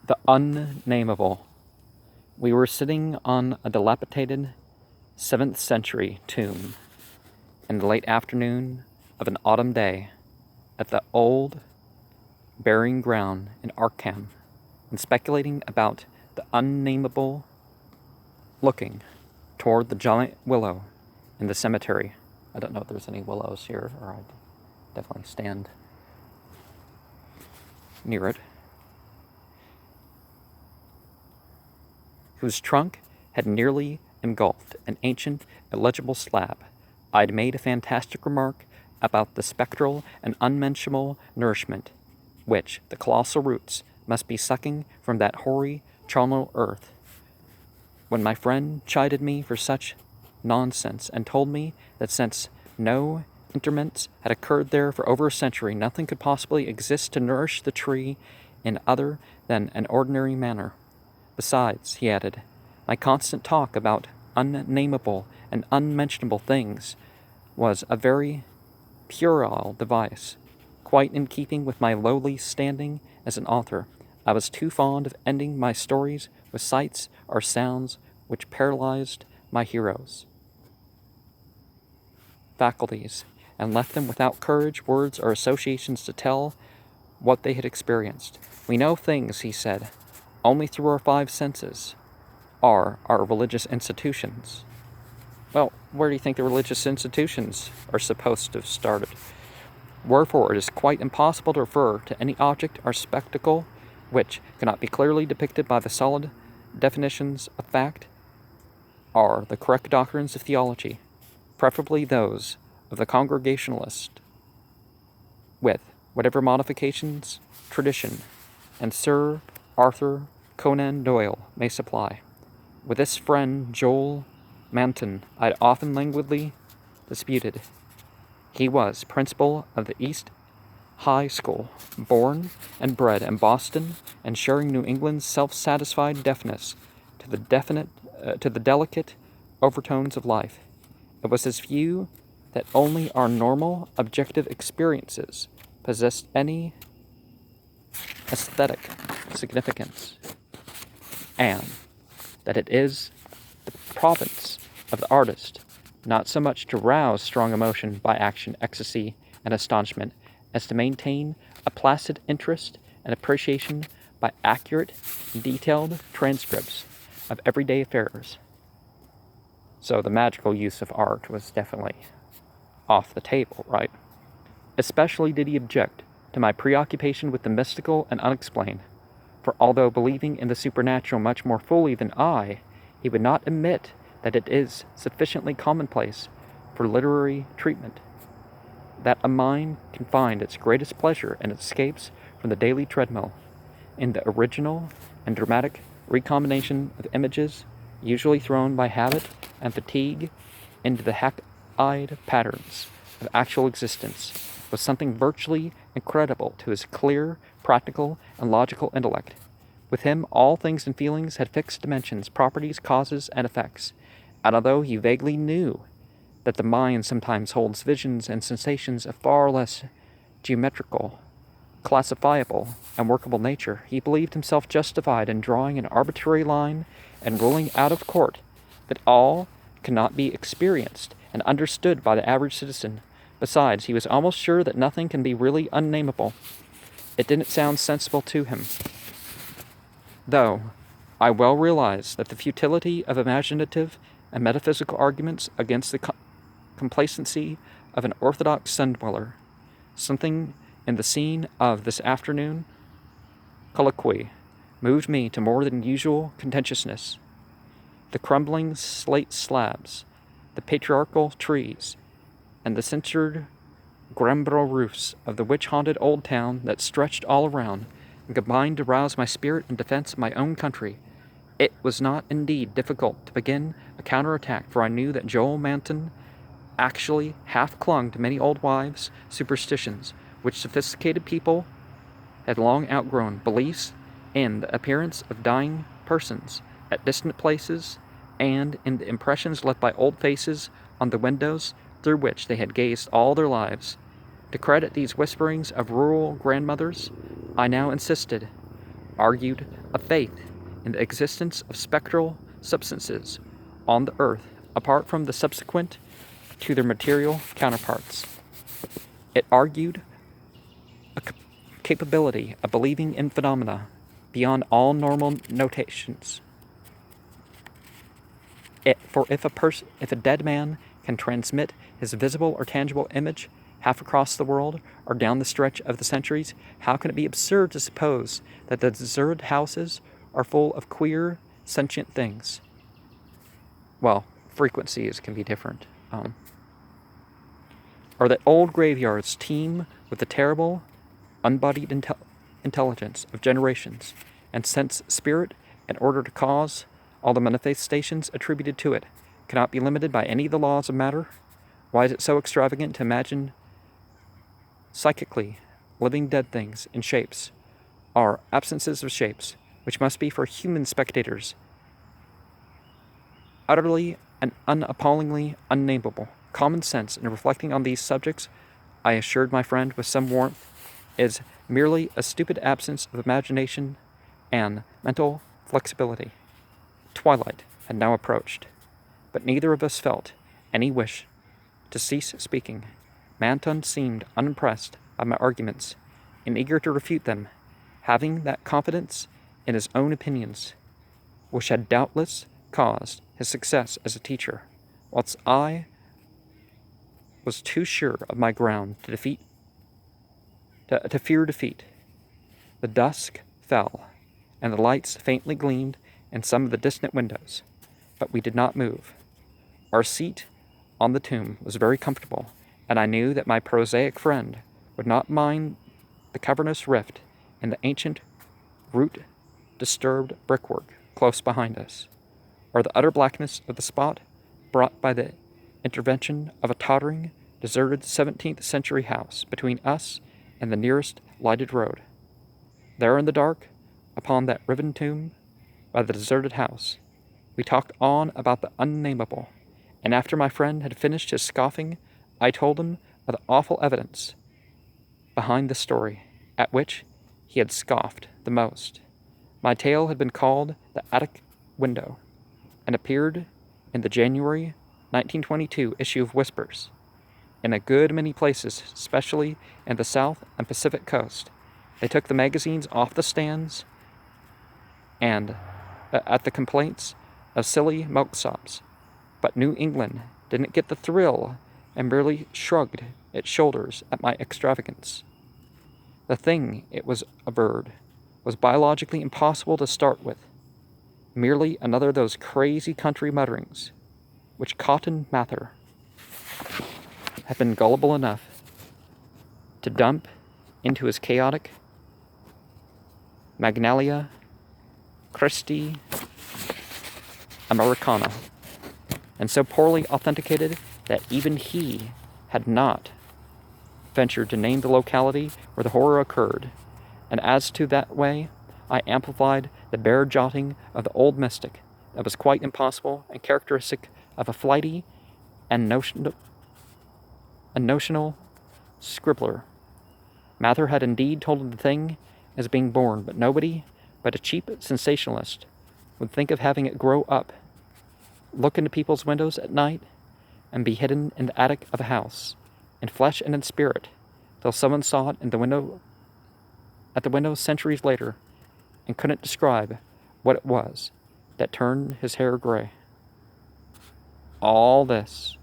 The Unnamable. We were sitting on a dilapidated 7th century tomb in the late afternoon of an autumn day at the old burying ground in Arkham, and speculating about the unnamable, looking toward the giant willow in the cemetery. I don't know if there's any willows here, or I'd definitely stand near it. Whose trunk had nearly engulfed an ancient, illegible slab. I'd made a fantastic remark about the spectral and unmentionable nourishment which the colossal roots must be sucking from that hoary, charnel earth, when my friend chided me for such nonsense and told me that since no interments had occurred there for over a century, nothing could possibly exist to nourish the tree in other than an ordinary manner. Besides, he added, my constant talk about unnamable and unmentionable things was a very puerile device, quite in keeping with my lowly standing as an author. I was too fond of ending my stories with sights or sounds which paralyzed my heroes' faculties and left them without courage, words, or associations to tell what they had experienced. We know things, he said, only through our 5 senses, are our religious institutions. Well, where do you think the religious institutions are supposed to have started? Wherefore, it is quite impossible to refer to any object or spectacle which cannot be clearly depicted by the solid definitions of fact or the correct doctrines of theology, preferably those of the Congregationalist, with whatever modifications tradition and Sir Arthur Conan Doyle may supply. With this friend Joel Manton I had often languidly disputed. He was principal of the East High School, born and bred in Boston, and sharing New England's self-satisfied deafness to the delicate overtones of life. It was his view that only our normal, objective experiences possessed any aesthetic significance, and that it is the province of the artist not so much to rouse strong emotion by action, ecstasy, and astonishment, as to maintain a placid interest and appreciation by accurate, detailed transcripts of everyday affairs. So the magical use of art was definitely off the table, right? Especially did he object to my preoccupation with the mystical and unexplained, for although believing in the supernatural much more fully than I, he would not admit that it is sufficiently commonplace for literary treatment, that a mind can find its greatest pleasure in escapes from the daily treadmill, in the original and dramatic recombination of images, usually thrown by habit and fatigue into the hack-eyed patterns of actual existence, was something virtually incredible to his clear, practical, and logical intellect. With him, all things and feelings had fixed dimensions, properties, causes, and effects, and although he vaguely knew that the mind sometimes holds visions and sensations of far less geometrical, classifiable, and workable nature, he believed himself justified in drawing an arbitrary line and ruling out of court that all cannot be experienced and understood by the average citizen. Besides, he was almost sure that nothing can be really unnamable. It didn't sound sensible to him, though I well realized that the futility of imaginative and metaphysical arguments against the complacency of an orthodox sun-dweller. Something in the scene of this afternoon colloquy moved me to more than usual contentiousness. The crumbling slate slabs, the patriarchal trees, and the censured gambrel roofs of the witch-haunted old town that stretched all around and combined to rouse my spirit in defense of my own country. It was not indeed difficult to begin a counterattack, for I knew that Joel Manton actually half clung to many old wives' superstitions, which sophisticated people had long outgrown, beliefs in the appearance of dying persons at distant places, and in the impressions left by old faces on the windows through which they had gazed all their lives. To credit these whisperings of rural grandmothers, I now insisted, argued a faith in the existence of spectral substances on the earth apart from the subsequent to their material counterparts. It argued a capability of believing in phenomena beyond all normal notations. For if a dead man can transmit his visible or tangible image half across the world or down the stretch of the centuries, how can it be absurd to suppose that the deserted houses are full of queer, sentient things? Well, frequencies can be different. Or that old graveyards teem with the terrible, unbodied intelligence of generations, and sense spirit, in order to cause all the manifestations attributed to it, cannot be limited by any of the laws of matter? Why is it so extravagant to imagine psychically living dead things in shapes, or absences of shapes, which must be for human spectators utterly and unappallingly unnamable? Common sense, in reflecting on these subjects, I assured my friend with some warmth, is merely a stupid absence of imagination and mental flexibility. Twilight had now approached, but neither of us felt any wish to cease speaking. Manton seemed unimpressed by my arguments, and eager to refute them, having that confidence in his own opinions which had doubtless caused his success as a teacher, whilst I was too sure of my ground to fear defeat. The dusk fell, and the lights faintly gleamed in some of the distant windows, but we did not move. Our seat on the tomb was very comfortable, and I knew that my prosaic friend would not mind the cavernous rift in the ancient, root-disturbed brickwork close behind us, or the utter blackness of the spot brought by the intervention of a tottering, deserted 17th century house between us and the nearest lighted road. There in the dark, upon that riven tomb, by the deserted house, we talked on about the unnamable, and after my friend had finished his scoffing, I told him of the awful evidence behind the story, at which he had scoffed the most. My tale had been called The Attic Window, and appeared in the January 1922 issue of Whispers. In a good many places, especially in the South and Pacific coast, they took the magazines off the stands, and at the complaints of silly milksops. But New England didn't get the thrill and merely shrugged its shoulders at my extravagance. The thing, it was averred, was biologically impossible to start with, merely another of those crazy country mutterings which Cotton Mather had been gullible enough to dump into his chaotic Magnalia Christi Americana, and so poorly authenticated that even he had not ventured to name the locality where the horror occurred. And as to that way, I amplified the bare jotting of the old mystic that was quite impossible and characteristic of a flighty and notional scribbler. Mather had indeed told of the thing as being born, but nobody but a cheap sensationalist would think of having it grow up, look into people's windows at night, and be hidden in the attic of a house, in flesh and in spirit, till someone saw it at the window centuries later, and couldn't describe what it was that turned his hair gray. All this